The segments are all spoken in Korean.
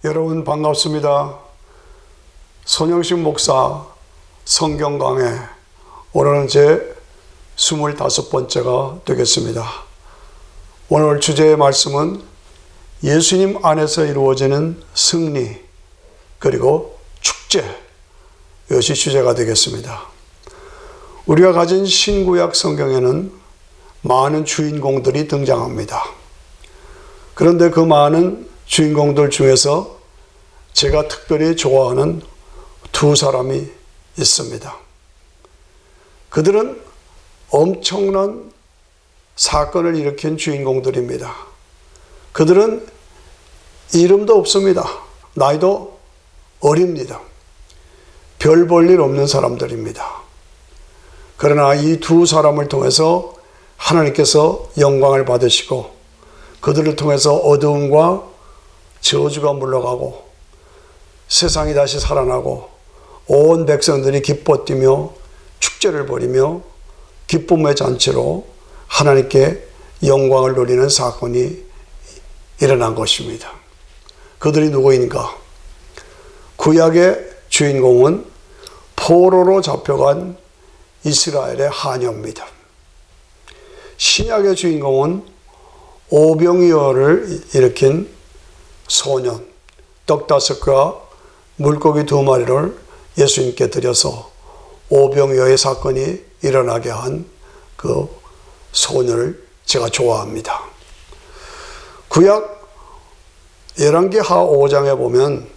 여러분 반갑습니다. 손영식 목사 성경 강해, 오늘은 제 25번째가 되겠습니다. 오늘 주제의 말씀은 예수님 안에서 이루어지는 승리 그리고 축제, 이것이 주제가 되겠습니다. 우리가 가진 신구약 성경에는 많은 주인공들이 등장합니다. 그런데 그 많은 주인공들 중에서 제가 특별히 좋아하는 두 사람이 있습니다. 그들은 엄청난 사건을 일으킨 주인공들입니다. 그들은 이름도 없습니다. 나이도 어립니다. 별 볼 일 없는 사람들입니다. 그러나 이 두 사람을 통해서 하나님께서 영광을 받으시고 그들을 통해서 어두움과 저주가 물러가고 세상이 다시 살아나고 온 백성들이 기뻐 뛰며 축제를 벌이며 기쁨의 잔치로 하나님께 영광을 돌리는 사건이 일어난 것입니다. 그들이 누구인가? 구약의 주인공은 포로로 잡혀간 이스라엘의 하녀입니다. 신약의 주인공은 오병이어를 일으킨 소년, 떡 5개와 물고기 2마리를 예수님께 드려서 오병이어의 사건이 일어나게 한 그 소년을 제가 좋아합니다. 구약 열왕기하 5장에 보면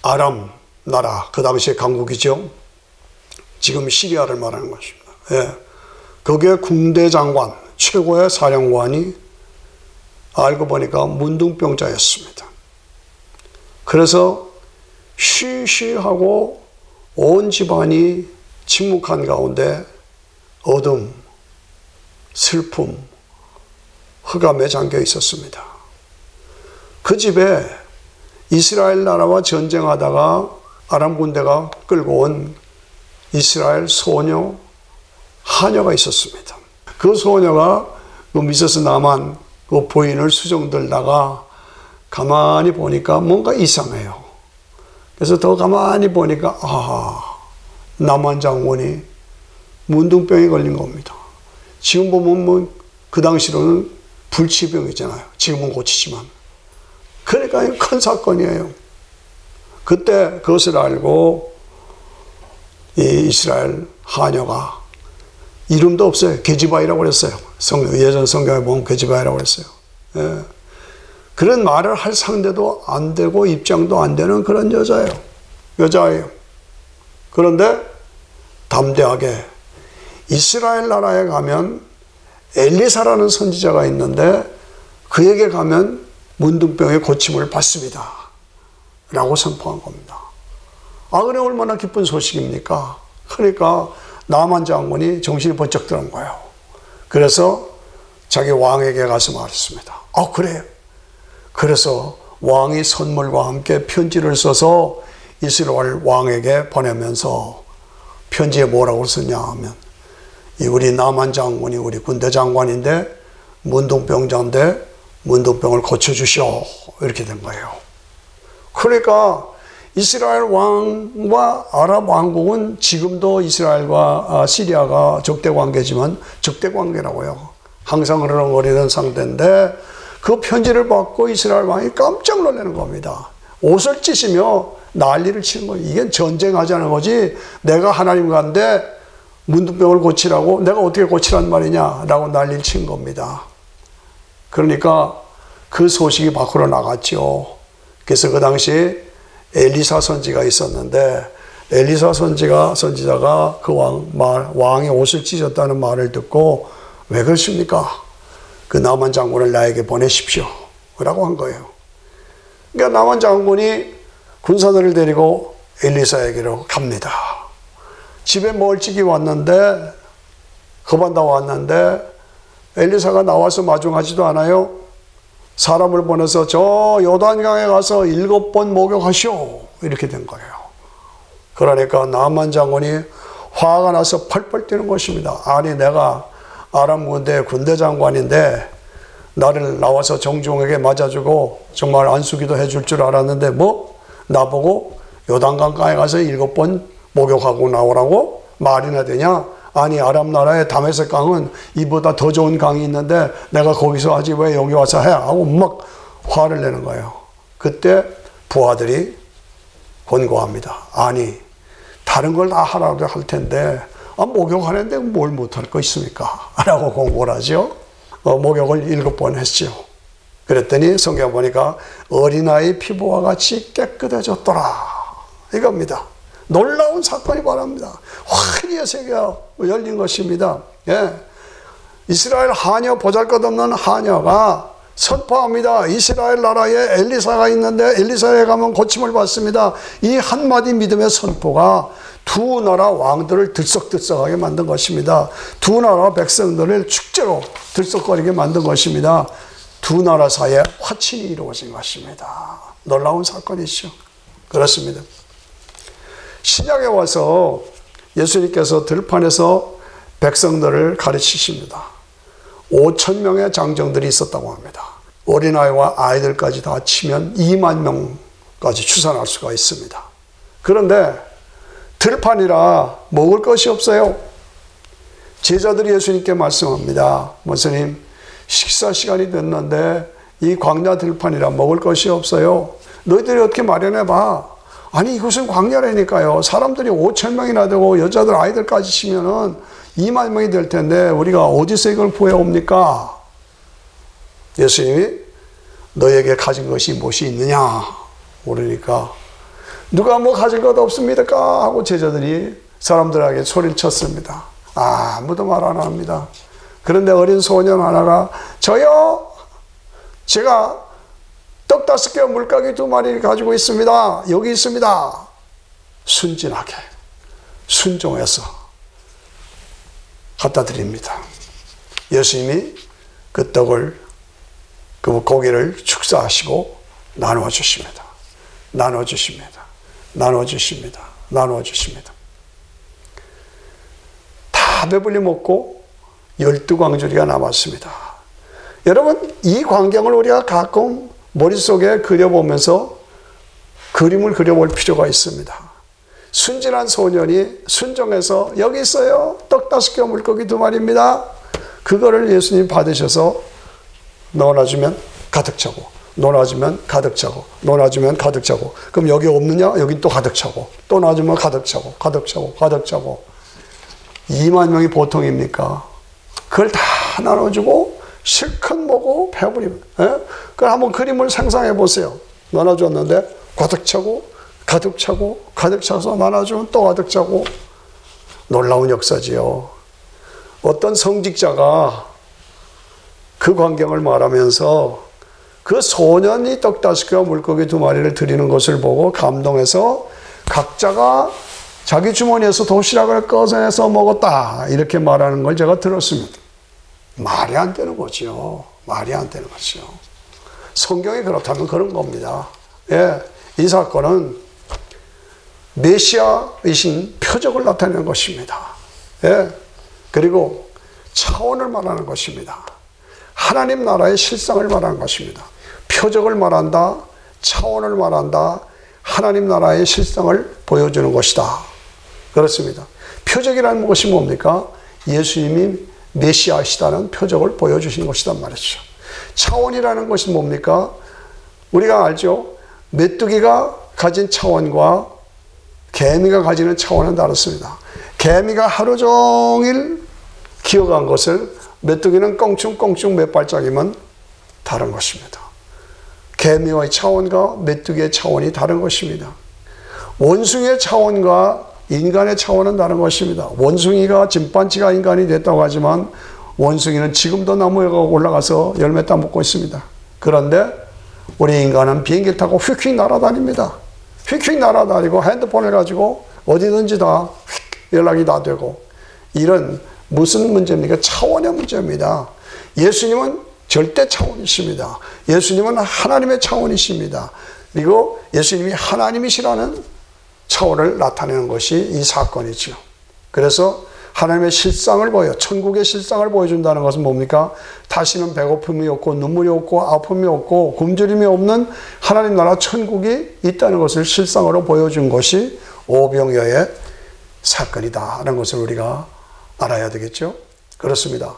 아람 나라, 그 당시의 강국이죠. 지금 시리아를 말하는 것입니다. 예. 거기에 궁대 장관, 최고의 사령관이 알고 보니까 문둥병자였습니다. 그래서 쉬쉬하고 온 집안이 침묵한 가운데 어둠, 슬픔, 흑암에 잠겨 있었습니다. 그 집에 이스라엘 나라와 전쟁하다가 아람 군대가 끌고 온 이스라엘 소녀 하녀가 있었습니다. 그 소녀가 그 미세스 나만 그 부인을 수종들다가 가만히 보니까 뭔가 이상해요. 그래서 더 가만히 보니까 나만 장군이 문둥병에 걸린 겁니다. 지금 보면 뭐 그 당시로는 불치병이잖아요. 지금은 고치지만. 그러니까 큰 사건이에요. 그때 그것을 알고 이 이스라엘 하녀가 이름도 없어요. 게지바이라고 그랬어요. 예전 성경에 보면 게지바이라고 그랬어요. 예. 그런 말을 할 상대도 안 되고 입장도 안 되는 그런 여자예요. 그런데 담대하게 이스라엘 나라에 가면 엘리사라는 선지자가 있는데 그에게 가면 문둥병의 고침을 받습니다. 라고 선포한 겁니다. 그래 얼마나 기쁜 소식입니까? 그러니까 나만 장군이 정신이 번쩍 드는 거예요. 그래서 자기 왕에게 가서 말했습니다. 그래요. 그래서 왕이 선물과 함께 편지를 써서 이스라엘 왕에게 보내면서 편지에 뭐라고 썼냐 하면 우리 나만 장군이 우리 군대 장관인데 문둥병자인데 문둥병을 고쳐주시오, 이렇게 된 거예요. 그러니까 이스라엘 왕과 아랍 왕국은 지금도 이스라엘과 시리아가 적대관계지만 적대관계라고요. 항상 흐르렁거리는 상태인데 그 편지를 받고 이스라엘 왕이 깜짝 놀라는 겁니다. 옷을 찢으며 난리를 치는 거예요. 이게 전쟁하자는 거지 내가 하나님과 한데 문둥병을 고치라고 내가 어떻게 고치란 말이냐 라고 난리를 친 겁니다. 그러니까 그 소식이 밖으로 나갔죠. 그래서 그 당시 엘리사 선지가 있었는데 엘리사 선지자가 그 왕이 옷을 찢었다는 말을 듣고 왜 그러십니까? 그 나만 장군을 나에게 보내십시오 라고 한 거예요. 그러니까 나만 장군이 군사들을 데리고 엘리사에게로 갑니다. 집에 멀찍이 왔는데 겁안다 왔는데 엘리사가 나와서 마중하지도 않아요. 사람을 보내서 저 요단강에 가서 7번 목욕하시오, 이렇게 된 거예요. 그러니까 나만 장군이 화가 나서 펄펄 뛰는 것입니다. 아니 내가 아람 군대 장관인데 나를 나와서 정중하게 맞아주고 정말 안수기도 해줄 줄 알았는데 뭐 나보고 요단강가에 가서 7번 목욕하고 나오라고 말이나 되냐? 아니 아람 나라의 다메섹 강은 이보다 더 좋은 강이 있는데 내가 거기서 하지 왜 여기 와서 해? 하고 막 화를 내는 거예요. 그때 부하들이 권고합니다. 아니 다른 걸 다 하라고 할 텐데 목욕하는데 뭘 못할 거 있습니까? 라고 공고를 하죠. 목욕을 7번 했죠. 그랬더니 성경 보니까 어린아이 피부와 같이 깨끗해졌더라 이겁니다. 놀라운 사건이 바랍니다. 환희의 세계가 열린 것입니다. 예. 이스라엘 하녀, 보잘것없는 하녀가 선포합니다. 이스라엘 나라에 엘리사가 있는데 엘리사에 가면 고침을 받습니다. 이 한마디 믿음의 선포가 두 나라 왕들을 들썩들썩하게 만든 것입니다. 두 나라 백성들을 축제로 들썩거리게 만든 것입니다. 두 나라 사이에 화친이 이루어진 것입니다. 놀라운 사건이죠. 그렇습니다. 신약에 와서 예수님께서 들판에서 백성들을 가르치십니다. 5,000명의 장정들이 있었다고 합니다. 어린아이와 아이들까지 다 치면 2만 명까지 추산할 수가 있습니다. 그런데 들판이라 먹을 것이 없어요. 제자들이 예수님께 말씀합니다. 목사님, 식사 시간이 됐는데 이 광야 들판이라 먹을 것이 없어요. 너희들이 어떻게 마련해봐. 아니 이것은 광야라니까요. 사람들이 5,000명이나 되고 여자들 아이들까지 치면은 2만 명이 될 텐데 우리가 어디서 이걸 구해옵니까? 예수님이 너에게 가진 것이 무엇이 있느냐 물으니까 누가 뭐 가진 것 없습니까? 하고 제자들이 사람들에게 소리를 쳤습니다. 아무도 말 안 합니다. 그런데 어린 소년 하나가 저요 제가 떡 5개 물고기 2마리 가지고 있습니다. 여기 있습니다. 순진하게 순종해서 갖다 드립니다. 예수님이 그 떡을 그 고기를 축사하시고 나누어 주십니다. 나누어 주십니다. 나누어 주십니다. 나누어 주십니다. 다 배불리 먹고 12광주리가 남았습니다. 여러분 이 광경을 우리가 가끔 머릿속에 그려보면서 그림을 그려볼 필요가 있습니다. 순진한 소년이 순종해서 여기 있어요. 떡 5개 물고기 2마리입니다. 그거를 예수님 받으셔서 넣어놔주면 가득 차고 넣어놔주면 가득 차고 넣어놔주면 가득 차고 그럼 여기 없느냐? 여긴 또 가득 차고 또 놔주면 가득 차고 가득 차고 가득 차고 2만 명이 보통입니까? 그걸 다 나눠주고 실컷 먹고 배부리면 그걸 한번 그림을 상상해 보세요. 나눠줬는데 가득 차고 가득 차고 가득 차서 나눠주면 또 가득 차고 놀라운 역사지요. 어떤 성직자가 그 광경을 말하면서 그 소년이 떡 5개와 물고기 2마리를 드리는 것을 보고 감동해서 각자가 자기 주머니에서 도시락을 꺼내서 먹었다 이렇게 말하는 걸 제가 들었습니다. 말이 안 되는 거죠. 말이 안 되는 거죠. 성경이 그렇다면 그런 겁니다. 예, 이 사건은 메시아이신 표적을 나타내는 것입니다. 예, 그리고 차원을 말하는 것입니다. 하나님 나라의 실상을 말하는 것입니다. 표적을 말한다. 차원을 말한다. 하나님 나라의 실상을 보여주는 것이다. 그렇습니다. 표적이라는 것이 뭡니까? 예수님이 메시아시다는 표적을 보여주신 것이란 말이죠. 차원이라는 것이 뭡니까? 우리가 알죠? 메뚜기가 가진 차원과 개미가 가지는 차원은 다릅니다. 개미가 하루 종일 기어간 것을 메뚜기는 껑충껑충 몇 발짝이면 다른 것입니다. 개미의 차원과 메뚜기의 차원이 다른 것입니다. 원숭이의 차원과 인간의 차원은 다른 것입니다. 원숭이가 진판치가 인간이 됐다고 하지만 원숭이는 지금도 나무에 올라가서 열매 따먹고 있습니다. 그런데 우리 인간은 비행기 타고 휙휙 날아다닙니다. 휙휙 날아다니고 핸드폰을 가지고 어디든지 다 연락이 다 되고 이런 무슨 문제입니까? 차원의 문제입니다. 예수님은 절대 차원이십니다. 예수님은 하나님의 차원이십니다. 그리고 예수님이 하나님이시라는 차원을 나타내는 것이 이 사건이죠. 그래서 하나님의 실상을 보여, 천국의 실상을 보여준다는 것은 뭡니까? 다시는 배고픔이 없고 눈물이 없고 아픔이 없고 굶주림이 없는 하나님 나라 천국이 있다는 것을 실상으로 보여준 것이 오병이어의 사건이다라는 것을 우리가 알아야 되겠죠. 그렇습니다.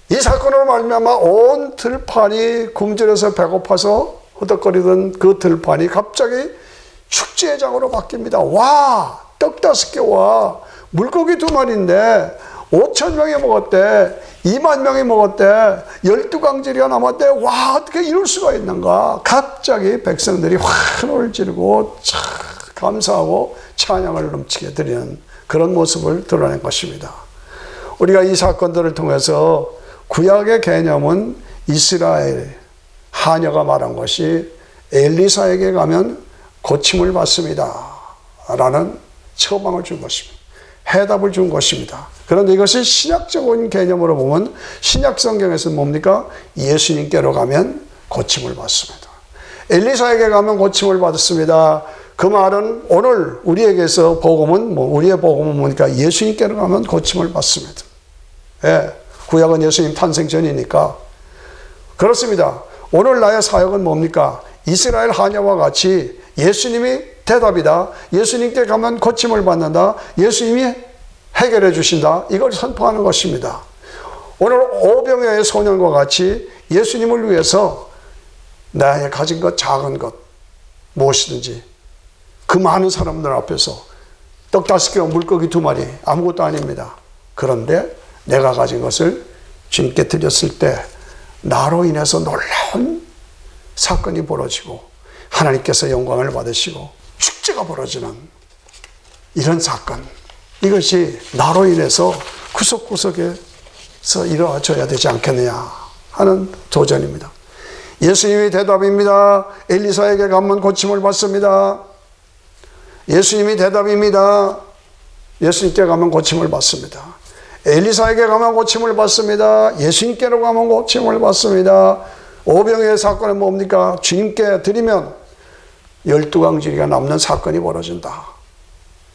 이 사건으로 말미암아 온 들판이 굶주려서 배고파서 허덕거리던 그 들판이 갑자기 축제의 장으로 바뀝니다. 와, 떡 5개와 물고기 2마리인데 5,000명이 먹었대, 2만 명이 먹었대, 12광지리가 남았대. 와, 어떻게 이럴 수가 있는가. 갑자기 백성들이 환호를 지르고 참 감사하고 찬양을 넘치게 드리는 그런 모습을 드러낸 것입니다. 우리가 이 사건들을 통해서 구약의 개념은 이스라엘 하녀가 말한 것이 엘리사에게 가면 고침을 받습니다 라는 처방을 준 것입니다. 해답을 준 것입니다. 그런데 이것이 신약적인 개념으로 보면 신약 성경에서는 뭡니까? 예수님께로 가면 고침을 받습니다. 엘리사에게 가면 고침을 받습니다. 그 말은 오늘 우리에게서 복음은 우리의 복음은 뭡니까? 예수님께로 가면 고침을 받습니다. 예, 구약은 예수님 탄생 전이니까 그렇습니다. 오늘 나의 사역은 뭡니까? 이스라엘 하녀와 같이 예수님이 대답이다. 예수님께 가면 고침을 받는다. 예수님이 해결해 주신다. 이걸 선포하는 것입니다. 오늘 오병이어의 소년과 같이 예수님을 위해서 나의 가진 것, 작은 것 무엇이든지 그 많은 사람들 앞에서 떡 5개와 물고기 2마리 아무것도 아닙니다. 그런데 내가 가진 것을 주님께 드렸을 때 나로 인해서 놀라운 사건이 벌어지고 하나님께서 영광을 받으시고 축제가 벌어지는 이런 사건, 이것이 나로 인해서 구석구석에서 이루어져야 되지 않겠느냐 하는 도전입니다. 예수님이 대답입니다. 엘리사에게 가면 고침을 받습니다. 예수님이 대답입니다. 예수님께 가면 고침을 받습니다. 엘리사에게 가면 고침을 받습니다. 예수님께로 가면 고침을 받습니다. 오병이어의 사건은 뭡니까? 주님께 드리면 12광지리가 남는 사건이 벌어진다.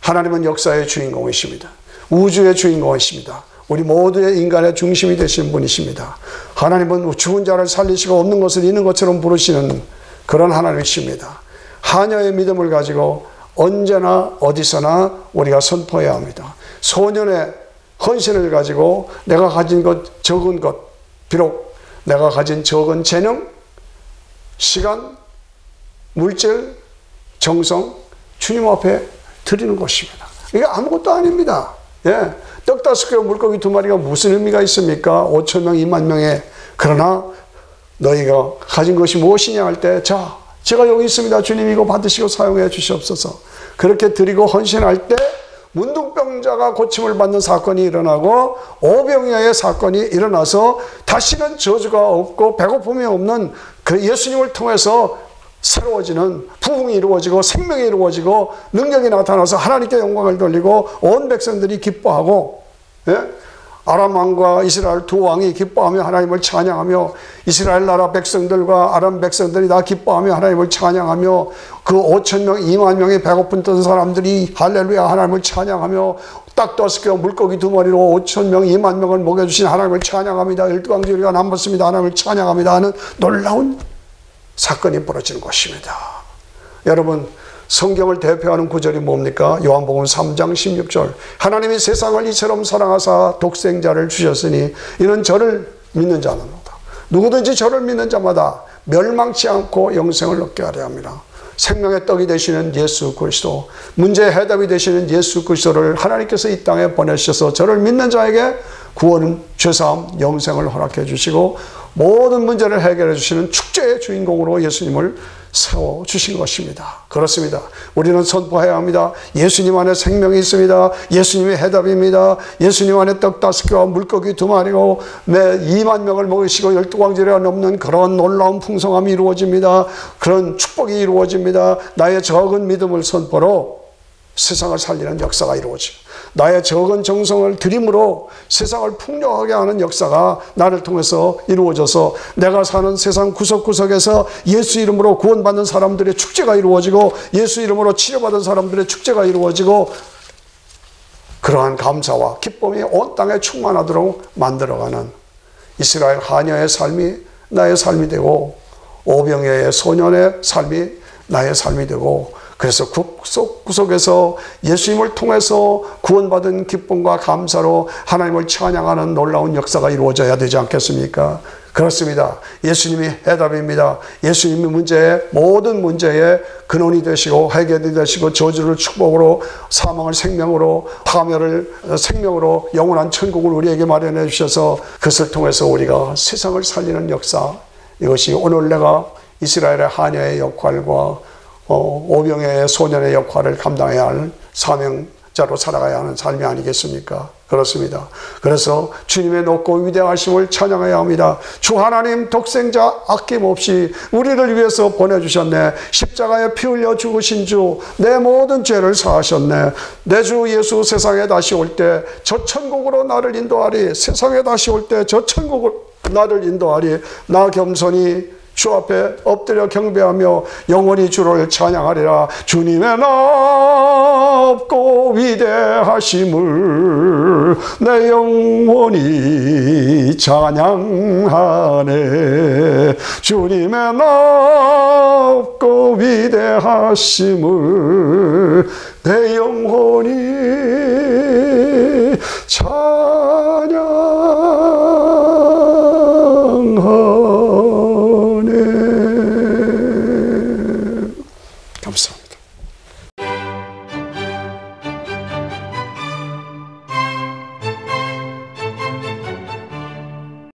하나님은 역사의 주인공이십니다. 우주의 주인공이십니다. 우리 모두의 인간의 중심이 되신 분이십니다. 하나님은 죽은 자를 살리시고 없는 것을 있는 것처럼 부르시는 그런 하나님이십니다. 하녀의 믿음을 가지고 언제나 어디서나 우리가 선포해야 합니다. 소년의 헌신을 가지고 내가 가진 것, 적은 것, 비록 내가 가진 적은 재능, 시간, 물질, 정성, 주님 앞에 드리는 것입니다. 이게 아무것도 아닙니다. 예, 떡 5개와 물고기 2마리가 무슨 의미가 있습니까? 5,000명, 2만 명에. 그러나 너희가 가진 것이 무엇이냐 할 때, 자, 제가 여기 있습니다. 주님 이거 받으시고 사용해 주시옵소서. 그렇게 드리고 헌신할 때 문둥병자가 고침을 받는 사건이 일어나고 오병이어의 사건이 일어나서 다시는 저주가 없고 배고픔이 없는 그 예수님을 통해서 새로워지는 부흥이 이루어지고 생명이 이루어지고 능력이 나타나서 하나님께 영광을 돌리고 온 백성들이 기뻐하고, 예? 아람 왕과 이스라엘 2왕이 기뻐하며 하나님을 찬양하며 이스라엘 나라 백성들과 아람 백성들이 다 기뻐하며 하나님을 찬양하며 그 5,000명, 2만 명의 배고픈 사람들이 할렐루야 하나님을 찬양하며 딱 5개와 물고기 2마리로 5,000명, 2만 명을 먹여주신 하나님을 찬양합니다. 12광지리가 남았습니다. 하나님을 찬양합니다 하는 놀라운 사건이 벌어지는 것입니다. 여러분, 성경을 대표하는 구절이 뭡니까? 요한복음 3장 16절. 하나님이 세상을 이처럼 사랑하사 독생자를 주셨으니 이는 저를 믿는 자마다, 누구든지 저를 믿는 자마다 멸망치 않고 영생을 얻게 하려 합니다. 생명의 떡이 되시는 예수 그리스도, 문제의 해답이 되시는 예수 그리스도를 하나님께서 이 땅에 보내셔서 저를 믿는 자에게 구원, 죄사함, 영생을 허락해 주시고 모든 문제를 해결해 주시는 축제의 주인공으로 예수님을 세워주신 것입니다. 그렇습니다. 우리는 선포해야 합니다. 예수님 안에 생명이 있습니다. 예수님의 해답입니다. 예수님 안에 떡 5개와 물고기 2마리고 매 2만 명을 먹이시고 12광지리가 넘는 그런 놀라운 풍성함이 이루어집니다. 그런 축복이 이루어집니다. 나의 적은 믿음을 선포로 세상을 살리는 역사가 이루어집니다. 나의 적은 정성을 드림으로 세상을 풍요하게 하는 역사가 나를 통해서 이루어져서 내가 사는 세상 구석구석에서 예수 이름으로 구원받는 사람들의 축제가 이루어지고 예수 이름으로 치료받은 사람들의 축제가 이루어지고 그러한 감사와 기쁨이 온 땅에 충만하도록 만들어가는 이스라엘 하녀의 삶이 나의 삶이 되고 오병이어의 소년의 삶이 나의 삶이 되고 그래서 구속에서 예수님을 통해서 구원받은 기쁨과 감사로 하나님을 찬양하는 놀라운 역사가 이루어져야 되지 않겠습니까? 그렇습니다. 예수님이 해답입니다. 예수님이 모든 문제의 근원이 되시고 해결이 되시고 저주를 축복으로 사망을 생명으로 파멸을 생명으로 영원한 천국을 우리에게 마련해 주셔서 그것을 통해서 우리가 세상을 살리는 역사, 이것이 오늘 내가 이스라엘의 하녀의 역할과 오병이어의 소년의 역할을 감당해야 할 사명자로 살아가야 하는 삶이 아니겠습니까? 그렇습니다. 그래서 주님의 높고 위대하심을 찬양해야 합니다. 주 하나님 독생자 아낌없이 우리를 위해서 보내주셨네. 십자가에 피 흘려 죽으신 주, 내 모든 죄를 사하셨네. 내 주 예수 세상에 다시 올 때 저 천국으로 나를 인도하리. 세상에 다시 올 때 저 천국으로 나를 인도하리. 나 겸손히 주 앞에 엎드려 경배하며 영원히 주를 찬양하리라. 주님의 높고 위대하심을 내 영원히 찬양하네. 주님의 높고 위대하심을 내 영원히 찬양하네.